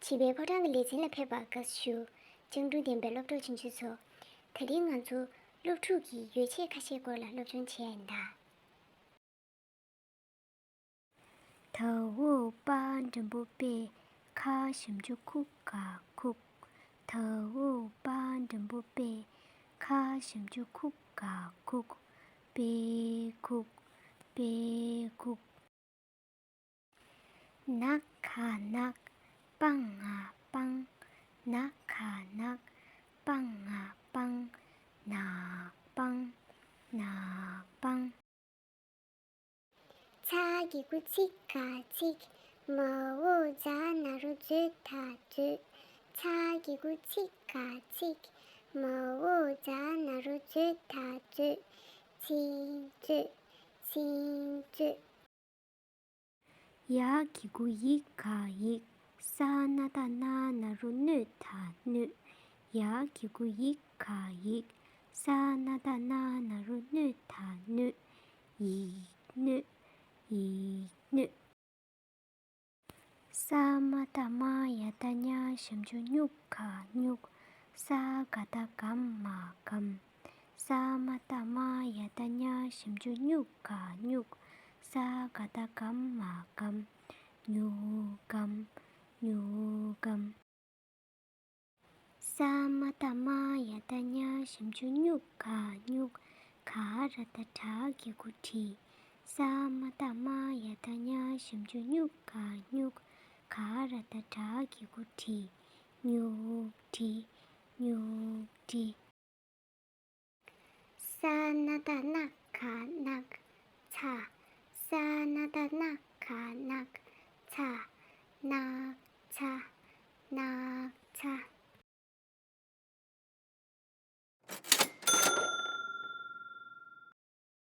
집에 버랑 레진을 해봐 가슈 정두된 벨럽도 진주소 대링안주 롭투기 유체 가시고라 롭준치엔다 더우 반등부배 카심주쿠가 쿡 더우 반등부배 카심주쿠가 쿡 베쿡 베쿡 낙하낙 빵아빵 낙하낙 빵아빵 낙빵 낙빵 차기구치카직 머우자나루즈타즈 차기구치카직 머우자나루즈타즈 진즈 진즈 야기구이카익 사나다나나루느타느 야기구이카익 사나다나나루느타느 이느 이느 사마다마야다냐 심주뉴카뉴 사가다감마감 사마다마야다냐 심주뉴카뉴 사가다감마감 뉴감 뉴감 사마다마야다냐 심주뉴카뉴 가라다타기구티 사마다마야다냐 심주뉴카뉴 가라다타기구티 뉴티 뉴티 사나다나카낙 차 사나다나카낙 차 낙차 낙차